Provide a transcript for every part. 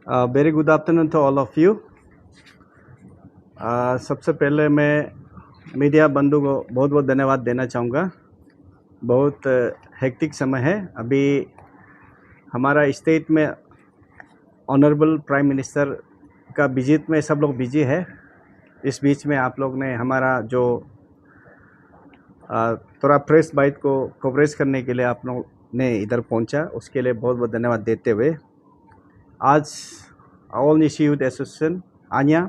Very good afternoon to all of you. सबसे पहले मैं मीडिया बंधु को बहुत बहुत धन्यवाद देना चाहूँगा। बहुत हेक्टिक समय है अभी हमारा स्टेट में। ऑनरेबल प्राइम मिनिस्टर का विजिट में सब लोग बिजी है। इस बीच में आप लोग ने हमारा जो थोड़ा प्रेस बाइट को कवरेज करने के लिए आप लोग ने इधर पहुंचा, उसके लिए बहुत बहुत धन्यवाद देते हुए आज ऑल निशी यूथ एसोसिएशन आन्या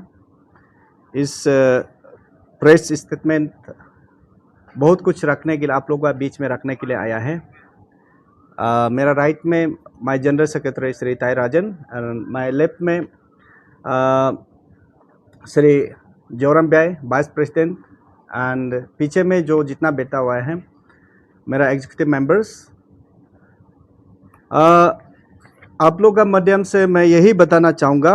इस प्रेस स्टेटमेंट बहुत कुछ रखने के लिए आप लोगों का बीच में रखने के लिए आया है। मेरा राइट में माय जनरल सेक्रेटरी श्री ताई राजन और माय लेफ्ट में श्री जोरम ब्याय वाइस प्रेसिडेंट एंड पीछे में जो जितना बैठा हुआ है मेरा एग्जीक्यूटिव मेंबर्स। आप लोग का माध्यम से मैं यही बताना चाहूँगा,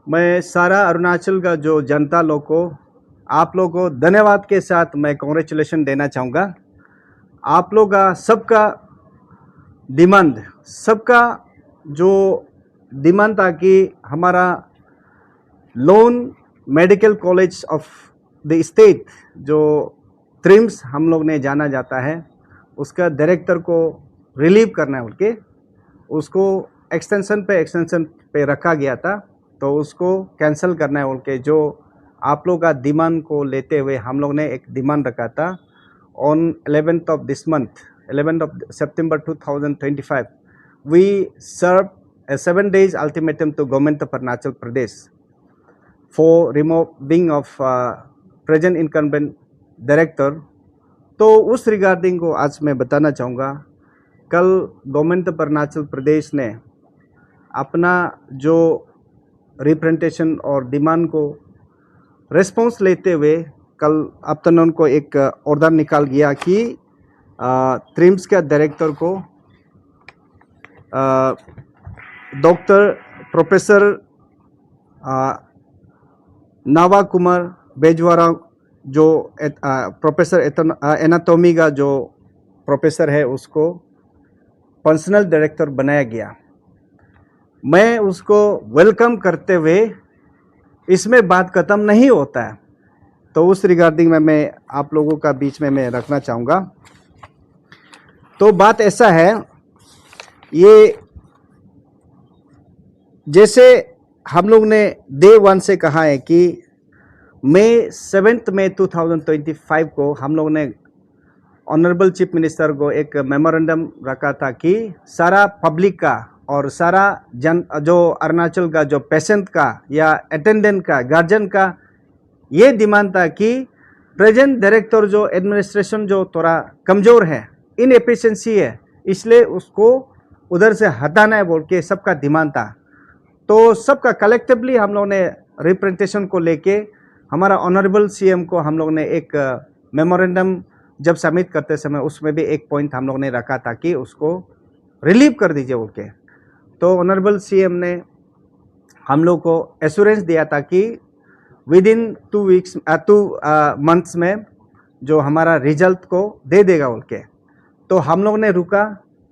मैं सारा अरुणाचल का जो जनता लोग को आप लोग को धन्यवाद के साथ मैं कॉन्ग्रेचुलेशन देना चाहूँगा। आप लोग का सबका डिमांड, सबका जो डिमांड था कि हमारा loan medical college of the state जो ट्रिम्स हम लोग ने जाना जाता है उसका डायरेक्टर को रिलीव करना है बोल के उसको एक्सटेंशन पे रखा गया था, तो उसको कैंसिल करना है बोल के जो आप लोग का डिमांड को लेते हुए हम लोग ने एक डिमांड रखा था। On 11th of this month 11th of September 2025 we served a 7 days ultimatum to government of Arunachal Pradesh for removing of present incumbent director। तो उस रिगार्डिंग को आज मैं बताना चाहूँगा। कल गवर्नमेंट ऑफ अरुणाचल प्रदेश ने अपना जो रिप्रेजेंटेशन और डिमांड को रिस्पॉन्स लेते हुए कल आफ्टरनून को एक ऑर्डर निकाल गया कि ट्रिम्स का डायरेक्टर को डॉक्टर प्रोफेसर नावा कुमार बेजवारा जो प्रोफेसर एनाटॉमी का जो प्रोफेसर है उसको पर्सनल डायरेक्टर बनाया गया। मैं उसको वेलकम करते हुए इसमें बात ख़त्म नहीं होता है, तो उस रिगार्डिंग में मैं आप लोगों का बीच में मैं रखना चाहूँगा। तो बात ऐसा है, ये जैसे हम लोग ने डे 1 से कहा है कि मई 7 मई 2025 को हम लोग ने ऑनरेबल चीफ मिनिस्टर को एक मेमोरेंडम रखा था कि सारा पब्लिक का और सारा जो अरुणाचल का जो पेशेंट का या अटेंडेंट का गार्जियन का ये डिमांड था कि प्रेजेंट डायरेक्टर जो एडमिनिस्ट्रेशन जो थोड़ा कमज़ोर है, इनएफिशिएंसी है, इसलिए उसको उधर से हटाना है बोल के सबका डिमांड था। तो सबका कलेक्टिवली हम लोग ने रिप्रेजेंटेशन को लेके हमारा ऑनरेबल सीएम को हम लोग ने एक मेमोरेंडम जब सबमिट करते समय उसमें भी एक पॉइंट हम लोग ने रखा था कि उसको रिलीव कर दीजिए बोल के। तो ऑनरेबल सीएम ने हम लोग को एश्योरेंस दिया था कि विद इन 2 मंथ्स में जो हमारा रिजल्ट को दे देगा बोल के। तो हम लोग ने रुका,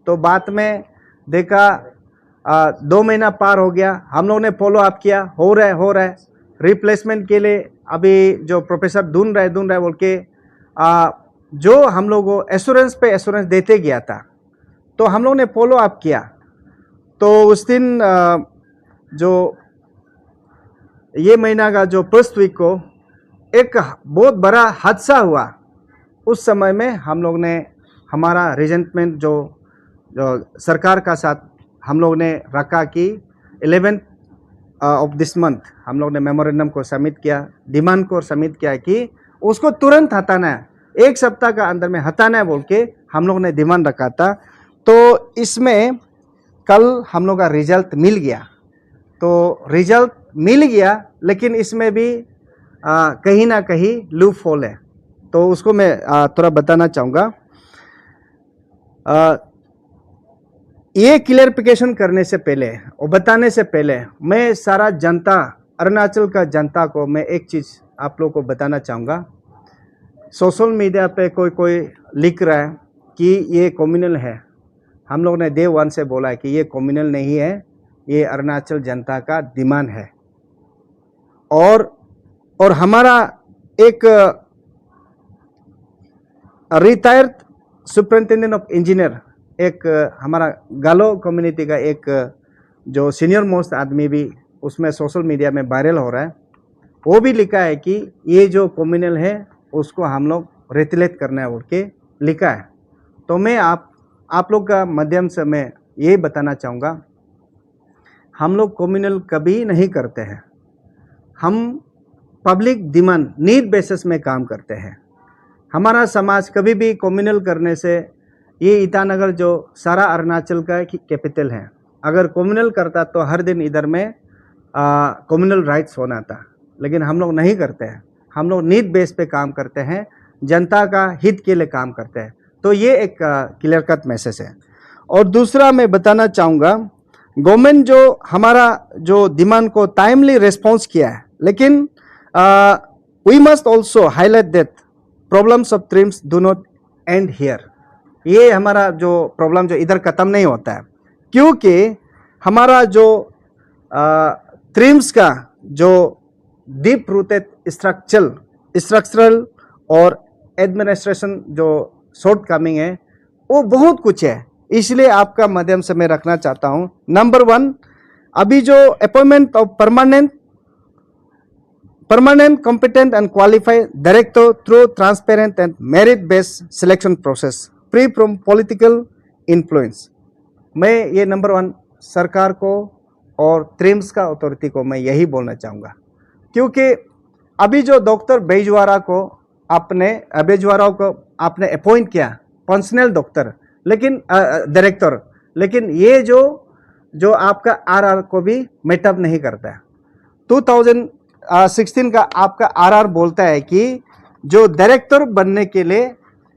तो बाद में देखा 2 महीना पार हो गया, हम लोग ने फॉलो अप किया, हो रहा है रिप्लेसमेंट के लिए अभी जो प्रोफेसर ढूंढ रहे बोल के जो हम लोग को एश्योरेंस पे एश्योरेंस देते गया था, तो हम लोग ने फॉलो अप किया। तो उस दिन जो ये महीना का जो फर्स्ट वीक को एक बहुत बड़ा हादसा हुआ। उस समय में हम लोग ने हमारा रिजेंटमेंट जो सरकार का साथ हम लोग ने रखा कि 11th ऑफ दिस मंथ हम लोग ने मेमोरेंडम को सबमिट किया, डिमांड को सबमिट किया कि उसको तुरंत हटाना है, 1 सप्ताह का अंदर में हटाना है बोल के हम लोग ने डिमांड रखा था। तो इसमें कल हम लोग का रिजल्ट मिल गया। तो रिजल्ट मिल गया, लेकिन इसमें भी कहीं ना कहीं लूप होल है, तो उसको मैं थोड़ा बताना चाहूँगा। ये क्लियरिफिकेशन करने से पहले और बताने से पहले मैं सारा जनता, अरुणाचल का जनता को मैं एक चीज़ आप लोग को बताना चाहूँगा। सोशल मीडिया पे कोई लिख रहा है कि ये कम्युनल है। हम लोग ने डे 1 से बोला है कि ये कम्युनल नहीं है, ये अरुणाचल जनता का डिमांड है। और हमारा एक रिटायर्ड सुपरिटेंडेंट ऑफ इंजीनियर, एक हमारा गालो कम्युनिटी का एक जो सीनियर मोस्ट आदमी भी उसमें सोशल मीडिया में वायरल हो रहा है, वो भी लिखा है कि ये जो कम्युनल है उसको हम लोग रेटिलेट करना है बोल के लिखा है। तो मैं आप लोग का माध्यम से मैं ये बताना चाहूँगा, हम लोग कम्युनल कभी नहीं करते हैं, हम पब्लिक डिमांड नीड बेसिस में काम करते हैं। हमारा समाज कभी भी कम्युनल करने से, ये ईटानगर जो सारा अरुणाचल का कैपिटल है, अगर कम्युनल करता तो हर दिन इधर में कम्युनल राइट्स होना था, लेकिन हम लोग नहीं करते हैं। हम लोग नीड बेस पे काम करते हैं, जनता का हित के लिए काम करते हैं। तो ये एक क्लियर कट मैसेज है। और दूसरा मैं बताना चाहूँगा, गवर्नमेंट जो हमारा जो डिमांड को टाइमली रिस्पॉन्स किया है, लेकिन we must also highlight that problems of TRIHMS do not end here. ये हमारा जो प्रॉब्लम जो इधर ख़त्म नहीं होता है, क्योंकि हमारा जो ट्रिम्स का जो डीप रूटेड स्ट्रक्चरल और एडमिनिस्ट्रेशन जो शॉर्ट कमिंग है, वो बहुत कुछ है। इसलिए आपका माध्यम से मैं रखना चाहता हूँ, नंबर 1, अभी जो appointment of permanent competent and qualified director through transparent and merit based selection process free from political influence। मैं ये नंबर 1 सरकार को और ट्रिम्स का अथॉरिटी को मैं यही बोलना चाहूँगा, क्योंकि अभी जो डॉक्टर बेजवारा को आपने अपॉइंट किया पर्सनल डॉक्टर, लेकिन डायरेक्टर, लेकिन ये जो आपका आरआर को भी मेटअप नहीं करता है। 2016 का आपका आरआर बोलता है कि जो डायरेक्टर बनने के लिए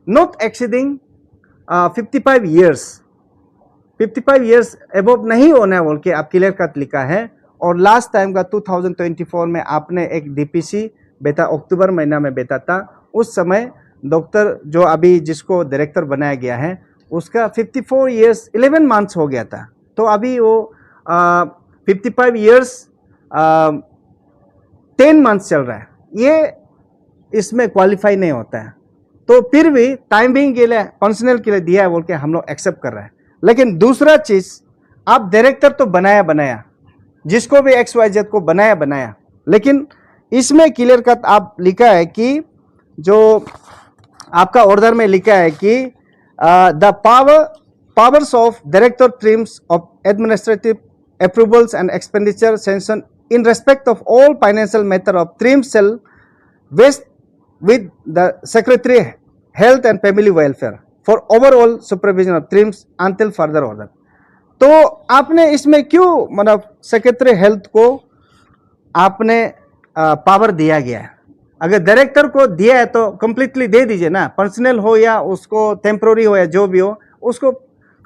नॉट एक्सीडिंग 55 ईयर्स एबव नहीं होना है बोल के आप क्लियर कट लिखा है। और लास्ट टाइम का 2024 में आपने एक डीपीसी बेटा अक्टूबर महीना में बेटा था, उस समय डॉक्टर जो अभी जिसको डायरेक्टर बनाया गया है उसका 54 ईयर्स 11 मंथ्स हो गया था। तो अभी वो 55 ईयर्स 10 मंथ्स चल रहा है, ये इसमें क्वालिफाई नहीं होता है। तो फिर भी टाइमिंग के लिए पर्सनल के लिए दिया है बोल के हम लोग एक्सेप्ट कर रहे हैं। लेकिन दूसरा चीज़, आप डायरेक्टर तो बनाया जिसको भी XYZ को बनाया, लेकिन इसमें क्लियर कट आप लिखा है कि जो आपका ऑर्डर में लिखा है कि the powers of director TRIHMS of administrative approvals and expenditure sanction in respect of all financial matter of TRIMS shall vest with the Secretary Health and Family Welfare for overall supervision of TRIMS until further order। तो आपने इसमें क्यों मतलब secretary health को आपने power दिया गया है? अगर डायरेक्टर को दिया है तो कंप्लीटली दे दीजिए ना, पर्सनल हो या उसको टेम्प्रोरी हो या जो भी हो, उसको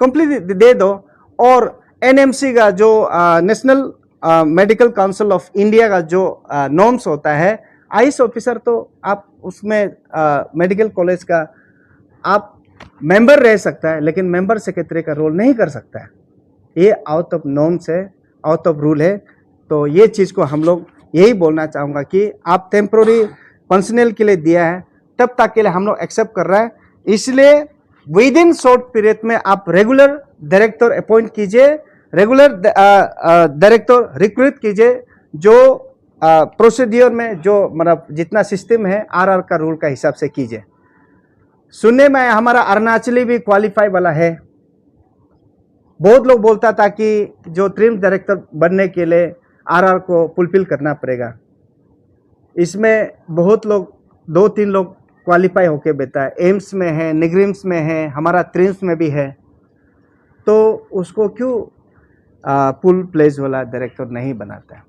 कंप्लीटली दे दो। और NMC का जो national medical council of India का जो नॉर्म्स होता है, आईएएस ऑफिसर तो आप उसमें मेडिकल कॉलेज का आप मेंबर रह सकता है, लेकिन मेंबर सेक्रेटरी का रोल नहीं कर सकता है। ये आउट ऑफ नॉर्म्स है, आउट ऑफ रूल है। तो ये चीज़ को हम लोग यही बोलना चाहूँगा कि आप टेम्प्रोरी पर्सनल के लिए दिया है, तब तक के लिए हम लोग एक्सेप्ट कर रहा है। इसलिए विद इन शॉर्ट पीरियड में आप रेगुलर डायरेक्टर अपॉइंट कीजिए, रेगुलर डायरेक्टर रिक्रूट कीजिए, जो प्रोसीड्यूर में जो मतलब जितना सिस्टम है आरआर का रूल का हिसाब से कीजिए। सुनने में हमारा अरुणाचली भी क्वालिफाई वाला है। बहुत लोग बोलता था कि जो ट्रिम्स डायरेक्टर बनने के लिए आरआर को फुलफिल करना पड़ेगा। इसमें बहुत लोग 2-3 लोग क्वालिफाई होके बैठा है, एम्स में है, निग्रिम्स में है, हमारा ट्रिम्स में भी है। तो उसको क्यों फुल प्लेज वाला डायरेक्टर नहीं बनाता है?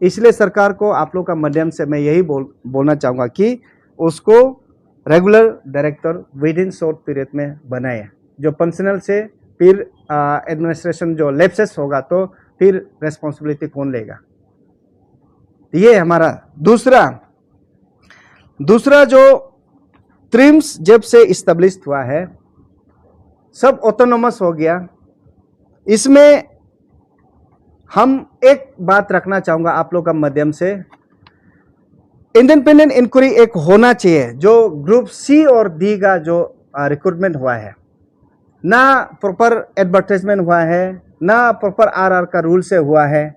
इसलिए सरकार को आप लोग का माध्यम से मैं यही बोलना चाहूँगा कि उसको regular director with in short period में बनाए, जो पर्सनल से फिर एडमिनिस्ट्रेशन जो लैप्सेस होगा तो फिर रेस्पॉन्सिबिलिटी कौन लेगा। ये हमारा दूसरा जो ट्रिम्स जब से इस्टेब्लिश हुआ है सब ऑटोनोमस हो गया। इसमें हम एक बात रखना चाहूँगा आप लोग का माध्यम से, इंडिपेंडेंट इंक्वायरी एक होना चाहिए। जो ग्रुप सी और डी का जो रिक्रूटमेंट हुआ है, ना प्रॉपर एडवर्टाइजमेंट हुआ है, ना प्रॉपर आरआर का रूल से हुआ है।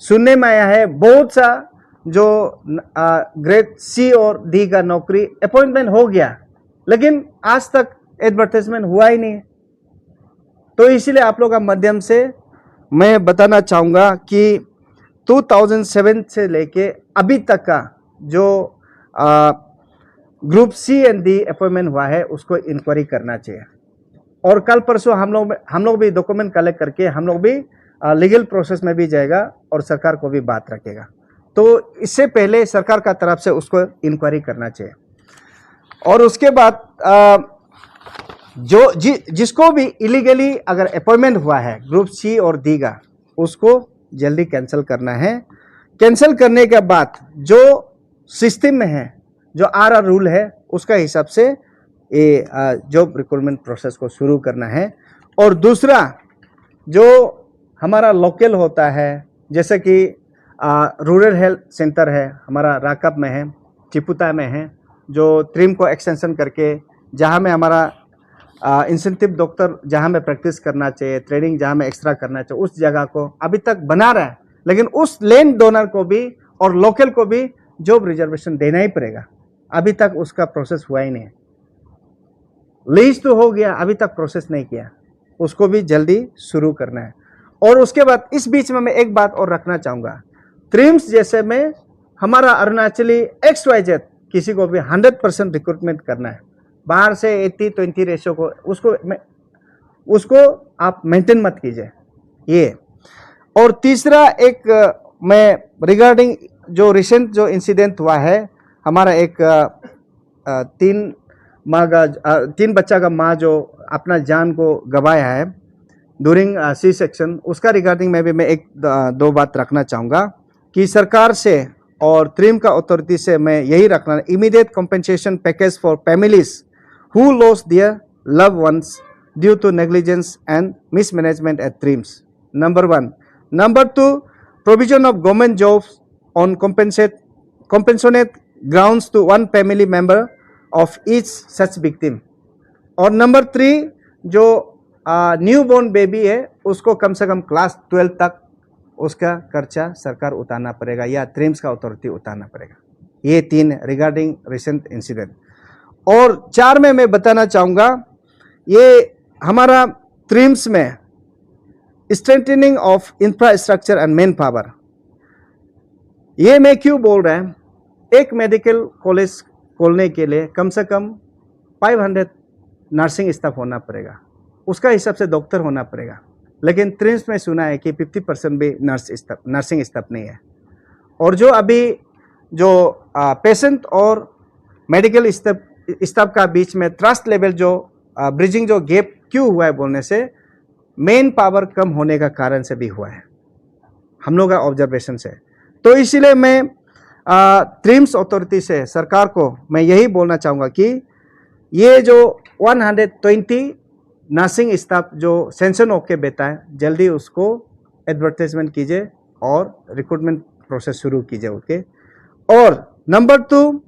सुनने में आया है बहुत सा जो ग्रेड सी और डी का नौकरी अपॉइंटमेंट हो गया, लेकिन आज तक एडवर्टाइजमेंट हुआ ही नहीं। तो इसीलिए आप लोग का माध्यम से मैं बताना चाहूँगा कि 2007 से लेके अभी तक का जो group C and D appointment हुआ है उसको इंक्वायरी करना चाहिए। और कल परसों हम लोग भी डॉक्यूमेंट कलेक्ट करके हम लोग भी लीगल प्रोसेस में भी जाएगा और सरकार को भी बात रखेगा। तो इससे पहले सरकार का तरफ से उसको इंक्वायरी करना चाहिए। और उसके बाद जिसको भी इलीगली अगर अपॉइंटमेंट हुआ है ग्रुप सी और डी का, उसको जल्दी कैंसिल करना है। कैंसिल करने के बाद जो सिस्टम में है, जो आरआर रूल है, उसका हिसाब से ये जॉब रिक्रूटमेंट प्रोसेस को शुरू करना है। और दूसरा जो हमारा लोकल होता है, जैसे कि रूरल हेल्थ सेंटर है हमारा राकब में है, चिपुता में है, जो ट्रिम को एक्सटेंशन करके जहाँ में हमारा इंसेंटिव डॉक्टर जहाँ में प्रैक्टिस करना चाहिए, ट्रेनिंग जहाँ में एक्स्ट्रा करना चाहिए, उस जगह को अभी तक बना रहा है। लेकिन उस लैंड डोनर को भी और लोकल को भी जॉब रिजर्वेशन देना ही पड़ेगा। अभी तक उसका प्रोसेस हुआ ही नहीं है। लीज तो हो गया, अभी तक प्रोसेस नहीं किया, उसको भी जल्दी शुरू करना है। और उसके बाद इस बीच में मैं एक बात और रखना चाहूँगा, ट्रिम्स जैसे में हमारा अरुणाचली XYZ किसी को भी 100% रिक्रूटमेंट करना है। बाहर से 80-20 रेशियो को उसको आप मेंटेन मत कीजिए ये। और तीसरा एक मैं रिगार्डिंग जो रिसेंट जो इंसिडेंट हुआ है, हमारा एक 3 बच्चा का माँ जो अपना जान को गवाया है ड्यूरिंग सी सेक्शन, उसका रिगार्डिंग में भी मैं एक दो बात रखना चाहूँगा कि सरकार से और ट्रिम का अथॉरिटी से मैं यही रखना, immediate compensation package for families who lost their loved ones due to negligence and mismanagement at TRIMS. Number 1. Number 2, provision of government jobs on compensate grounds to one family member of each such victim. और number 3, जो new born baby है उसको कम से कम class 12 तक उसका खर्चा सरकार उतारना पड़ेगा या ट्रिम्स का अथॉरिटी उतारना पड़ेगा। ये 3 रिगार्डिंग रिसेंट इंसिडेंट। और 4 में मैं बताना चाहूँगा, ये हमारा ट्रिम्स में strengthening of infrastructure and man power. ये मैं क्यों बोल रहा है, एक मेडिकल कॉलेज खोलने के लिए कम से कम 500 नर्सिंग स्टाफ होना पड़ेगा, उसका हिसाब से डॉक्टर होना पड़ेगा। लेकिन ट्रिम्स में सुना है कि 50% भी नर्सिंग स्टाफ नहीं है। और जो अभी जो पेशेंट और मेडिकल स्टाफ का बीच में ट्रस्ट लेवल जो ब्रिजिंग जो गैप क्यों हुआ है बोलने से, मेन पावर कम होने का कारण से भी हुआ है, हम लोग का ऑब्जर्वेशन से। तो इसीलिए मैं ट्रिम्स अथॉरिटी से सरकार को मैं यही बोलना चाहूँगा कि ये जो 120 नर्सिंग स्टाफ जो सेंशन होके बेटा है, जल्दी उसको एडवर्टाइजमेंट कीजिए और रिक्रूटमेंट प्रोसेस शुरू कीजिए ओके। और number 2,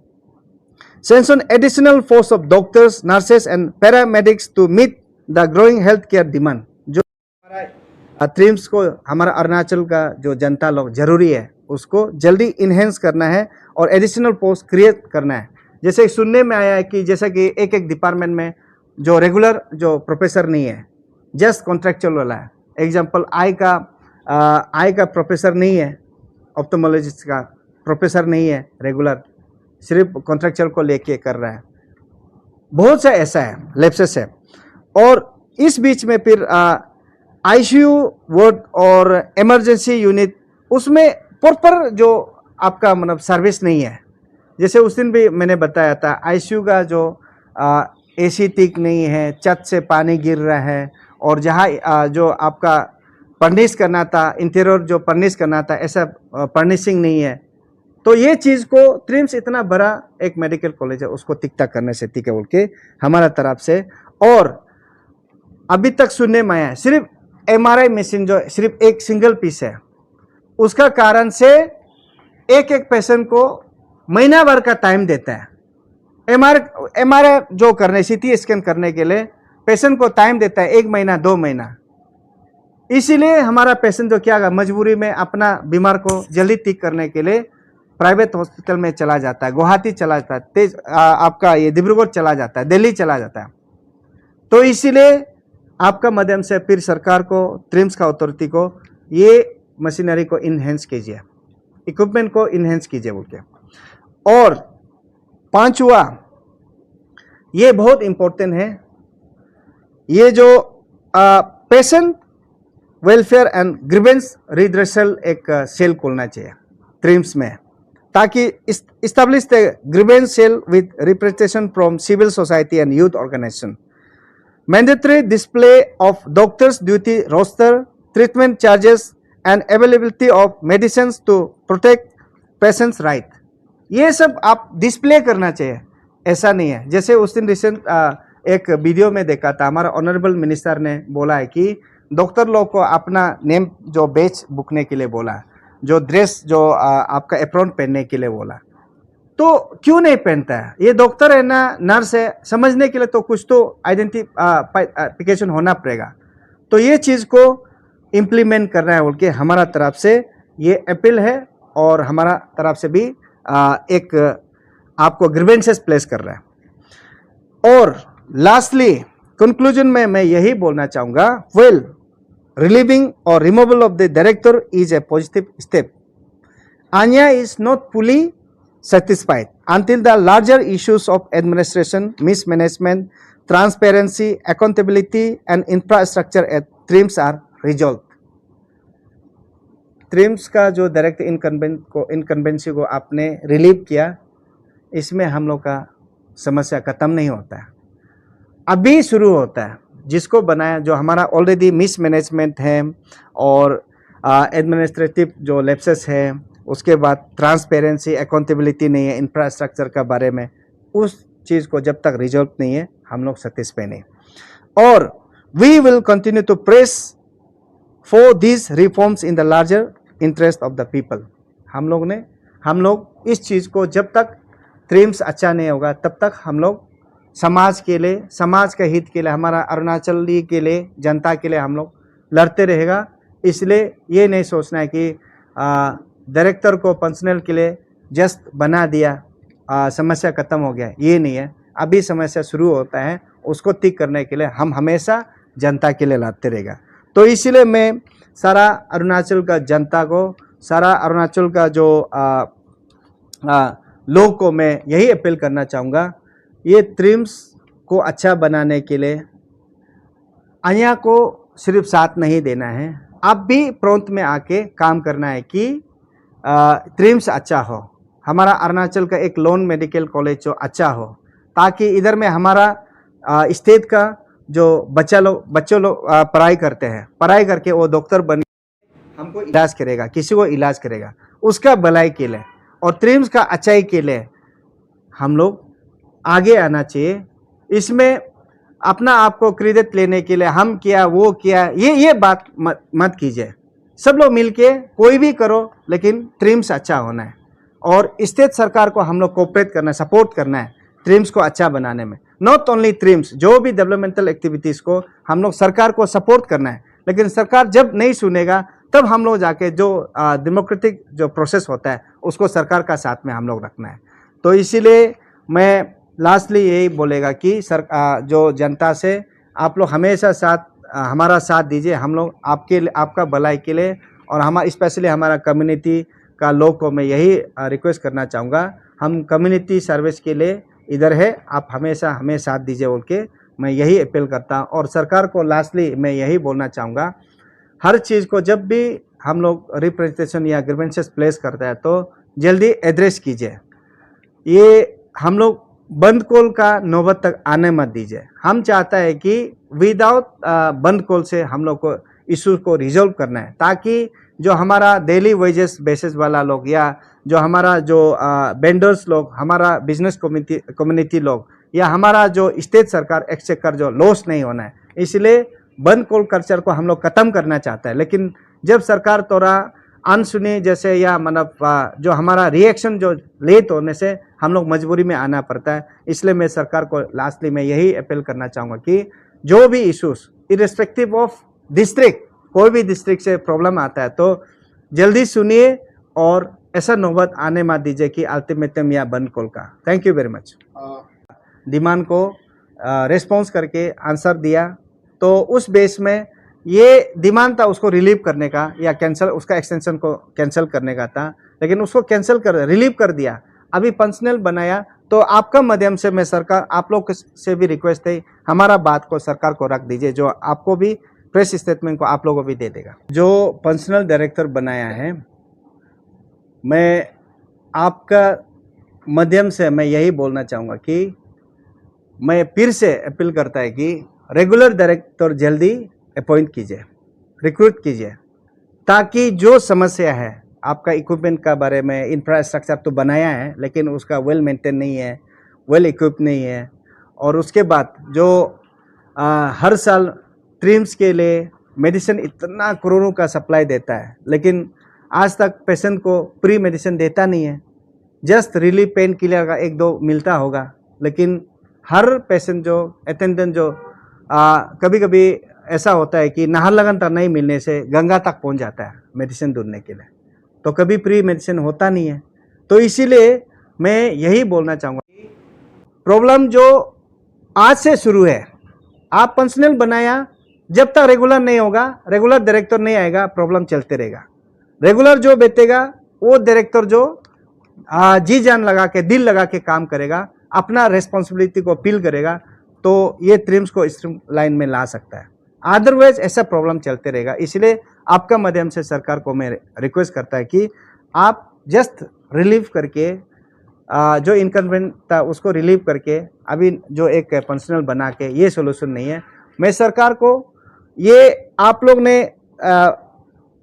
sanction additional force of doctors, nurses and paramedics to meet the growing healthcare demand। जो हमारा ट्रिम्स को हमारा अरुणाचल का जो जनता लोग जरूरी है उसको जल्दी इन्हेंस करना है और एडिशनल पोस्ट क्रिएट करना है। जैसे सुनने में आया है कि जैसे कि एक डिपार्टमेंट में जो रेगुलर जो प्रोफेसर नहीं है, जस्ट कॉन्ट्रेक्चुअल वाला है। एग्जाम्पल आई का प्रोफेसर नहीं है, ऑप्थोमोलॉजिस्ट का प्रोफेसर नहीं है रेगुलर, सिर्फ कॉन्ट्रेक्चुअल को लेके कर रहा है। बहुत सा ऐसा है, लैप्सेस है। और इस बीच में फिर ICU वार्ड और इमरजेंसी यूनिट, उसमें प्रॉपर जो आपका मतलब सर्विस नहीं है। जैसे उस दिन भी मैंने बताया था, ICU का जो AC ठीक नहीं है, छत से पानी गिर रहा है, और जहाँ जो आपका फर्निश करना था, इंटीरियर जो फर्निश करना था, ऐसा फर्निशिंग नहीं है। तो ये चीज़ को ट्रिम्स इतना बड़ा एक मेडिकल कॉलेज है, उसको टिकटा करने से ठीक है बोल के हमारा तरफ से। और अभी तक सुनने में आया है सिर्फ MRI मशीन जो सिर्फ एक सिंगल पीस है, उसका कारण से एक एक पेशेंट को महीना भर का टाइम देता है। एमआरआई जो करने, सीटी स्कैन करने के लिए पेशेंट को टाइम देता है 1 महीना 2 महीना। इसीलिए हमारा पेशेंट जो क्या मजबूरी में अपना बीमार को जल्दी ठीक करने के लिए प्राइवेट हॉस्पिटल में चला जाता है, गुवाहाटी चला जाता है, आपका ये डिब्रूगढ़ चला जाता है, दिल्ली चला जाता है। तो इसीलिए आपका माध्यम से फिर सरकार को, ट्रिम्स का अथॉरिटी को ये मशीनरी को इनहेंस कीजिए, इक्विपमेंट को इनहेंस कीजिए बोल के। और पांचवा, ये बहुत इंपॉर्टेंट है, ये जो patient welfare and grievance redressal एक सेल खोलना चाहिए ट्रिम्स में, ताकि establish the grievance cell with representation from civil society and youth organisation, mandatory display of doctors duty roster, treatment charges and availability of medicine to protect patients right. ये सब आप display करना चाहिए। ऐसा नहीं है, जैसे उस दिन रिसेंट एक वीडियो में देखा था, हमारा ऑनरेबल मिनिस्टर ने बोला है कि डॉक्टर लोग को अपना नेम जो बेच बुकने के लिए बोला, जो ड्रेस जो आपका एप्रॉन पहनने के लिए बोला। तो क्यों नहीं पहनता है? ये डॉक्टर है ना, नर्स है, समझने के लिए तो कुछ तो आइडेंटिफिकेशन होना पड़ेगा। तो ये चीज़ को इम्प्लीमेंट करना है बोल के हमारा तरफ से ये अपील है, और हमारा तरफ से भी एक आपको ग्रीवेंसेस प्लेस कर रहा है। और लास्टली कंक्लूजन में मैं यही बोलना चाहूँगा, well relieving or removal of the director is a positive step. Anya is not fully satisfied until the larger issues of administration, mismanagement, transparency, accountability and infrastructure at TRIMS are resolved. TRIMS का जो direct incumbency को आपने relieve किया, इसमें हम लोग का समस्या खत्म नहीं होता है, अभी शुरू होता है। जिसको बनाया, जो हमारा ऑलरेडी मिसमैनेजमेंट है और एडमिनिस्ट्रेटिव जो लैप्सेस है, उसके बाद ट्रांसपेरेंसी, अकाउंटेबिलिटी नहीं है इंफ्रास्ट्रक्चर का बारे में, उस चीज़ को जब तक रिजॉल्व नहीं है हम लोग सेटिस्फाई नहीं। और we will continue to press for this reforms in the larger interest of the people. हम लोग इस चीज़ को जब तक ट्रिम्स अच्छा नहीं होगा तब तक हम लोग समाज के लिए, समाज के हित के लिए, हमारा अरुणाचली के लिए, जनता के लिए हम लोग लड़ते रहेगा। इसलिए ये नहीं सोचना है कि डायरेक्टर को पर्सनल के लिए जस्ट बना दिया, समस्या खत्म हो गया, ये नहीं है। अभी समस्या शुरू होता है, उसको ठीक करने के लिए हम हमेशा जनता के लिए लड़ते रहेगा। तो इसलिए मैं सारा अरुणाचल का जनता को, सारा अरुणाचल का जो लोग को मैं यही अपील करना चाहूँगा, ये ट्रिम्स को अच्छा बनाने के लिए आया को सिर्फ साथ नहीं देना है, आप भी प्रांत में आके काम करना है कि ट्रिम्स अच्छा हो, हमारा अरुणाचल का एक लोन मेडिकल कॉलेज जो अच्छा हो, ताकि इधर में हमारा स्टेट का जो बच्चों लोग पढ़ाई करते हैं, पढ़ाई करके वो डॉक्टर बन हमको इलाज करेगा, किसी को इलाज करेगा, उसका भलाई के लिए और ट्रिम्स का अच्छाई के लिए हम लोग आगे आना चाहिए। इसमें अपना आपको क्रेडिट लेने के लिए हम किया वो किया, ये बात मत कीजिए। सब लोग मिलके कोई भी करो, लेकिन ट्रिम्स अच्छा होना है और स्टेट सरकार को हम लोग कोऑपरेट करना है, सपोर्ट करना है ट्रिम्स को अच्छा बनाने में। नॉट ओनली ट्रिम्स, जो भी डेवलपमेंटल एक्टिविटीज़ को हम लोग सरकार को सपोर्ट करना है, लेकिन सरकार जब नहीं सुनेगा तब हम लोग जाके जो डेमोक्रेटिक जो प्रोसेस होता है उसको सरकार का साथ में हम लोग रखना है। तो इसीलिए मैं लास्टली यही बोलेगा कि जो जनता से आप लोग हमेशा हमारा साथ दीजिए, हम लोग आपका भलाई के लिए और हमारा स्पेशली हमारा कम्युनिटी का लोग को मैं यही रिक्वेस्ट करना चाहूँगा, हम कम्युनिटी सर्विस के लिए इधर है, आप हमेशा हमें साथ दीजिए बोल के मैं यही अपील करता हूँ। और सरकार को लास्टली मैं यही बोलना चाहूँगा, हर चीज़ को जब भी हम लोग रिप्रेजेंटेशन या ग्रीवेंसेस प्लेस करते हैं तो जल्दी एड्रेस कीजिए। ये हम लोग बंद कॉल का नौबत तक आने मत दीजिए। हम चाहता है कि विदाउट बंद कॉल से हम लोग को इशू को रिजॉल्व करना है, ताकि जो हमारा डेली वेजेस बेसिस वाला लोग या जो हमारा जो वेंडर्स लोग, हमारा बिजनेस कम्युनिटी लोग या हमारा जो स्टेट सरकार एक्सचेकर जो लॉस नहीं होना है, इसलिए बंद कॉल कल्चर को हम लोग ख़त्म करना चाहता है। लेकिन जब सरकार थोड़ा अनसुनी जैसे या मतलब जो हमारा रिएक्शन जो लेट होने से हम लोग मजबूरी में आना पड़ता है। इसलिए मैं सरकार को लास्टली मैं यही अपील करना चाहूँगा कि जो भी इश्यूज इरेस्पेक्टिव ऑफ डिस्ट्रिक्ट, कोई भी डिस्ट्रिक्ट से प्रॉब्लम आता है तो जल्दी सुनिए और ऐसा नौबत आने मत दीजिए कि अल्टीमेटम या बंद कॉल का। Thank you very much. Demand को रिस्पॉन्स करके आंसर दिया, तो उस बेस में ये डिमांड था उसको रिलीव करने का या कैंसिल, उसका एक्सटेंशन को कैंसिल करने का था, लेकिन उसको कैंसिल कर रिलीव कर दिया। अभी फंक्शनल बनाया, तो आपका माध्यम से मैं सरकार आप लोग से भी रिक्वेस्ट है, हमारा बात को सरकार को रख दीजिए, जो आपको भी प्रेस स्टेटमेंट को आप लोगों को भी दे देगा। जो फंक्शनल डायरेक्टर बनाया है, मैं आपका माध्यम से मैं यही बोलना चाहूँगा कि मैं फिर से अपील करता है कि रेगुलर डायरेक्टर जल्दी अपॉइंट कीजिए, रिक्रूट कीजिए, ताकि जो समस्या है आपका इक्विपमेंट का बारे में, इंफ्रास्ट्रक्चर तो बनाया है लेकिन उसका वेल मेंटेन नहीं है, वेल इक्विप नहीं है, और उसके बाद जो हर साल ट्रिम्स के लिए मेडिसिन इतना करोड़ों का सप्लाई देता है, लेकिन आज तक पेशेंट को प्री मेडिसिन देता नहीं है। जस्ट रिलीफ पेन किलर का 1-2 मिलता होगा, लेकिन हर पेशेंट जो अटेंडेंट जो कभी कभी ऐसा होता है कि नाहरलगुन तक नहीं मिलने से गंगा तक पहुंच जाता है मेडिसिन ढूंढने के लिए, तो कभी प्री मेडिसिन होता नहीं है। तो इसीलिए मैं यही बोलना चाहूँगा कि प्रॉब्लम जो आज से शुरू है, आप फंक्शनल बनाया, जब तक रेगुलर नहीं होगा, रेगुलर डायरेक्टर नहीं आएगा, प्रॉब्लम चलते रहेगा। रेगुलर जो बैठेगा वो डायरेक्टर जो जी जान लगा के, दिल लगा के काम करेगा, अपना रेस्पॉन्सिबिलिटी को फील करेगा, तो ये ट्रिम्स को स्ट्रीम लाइन में ला सकता है। अदरवाइज ऐसा प्रॉब्लम चलते रहेगा। इसलिए आपका माध्यम से सरकार को मैं रिक्वेस्ट करता है कि आप जस्ट रिलीव करके जो इनकन्वीनियंट था उसको रिलीव करके, अभी जो एक फंक्शनल बना के, ये सोल्यूशन नहीं है। मैं सरकार को, ये आप लोग ने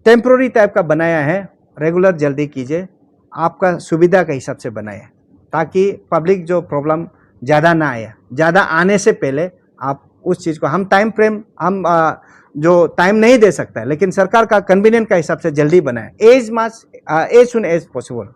टेम्प्रोरी टाइप का बनाया है, रेगुलर जल्दी कीजिए, आपका सुविधा के हिसाब से बनाए, ताकि पब्लिक जो प्रॉब्लम ज़्यादा ना आए। ज़्यादा आने से पहले आप उस चीज़ को, हम टाइम फ्रेम हम जो टाइम नहीं दे सकता है, लेकिन सरकार का कन्वीनियंट का हिसाब से जल्दी बनाए, एज सुन एज पॉसिबल।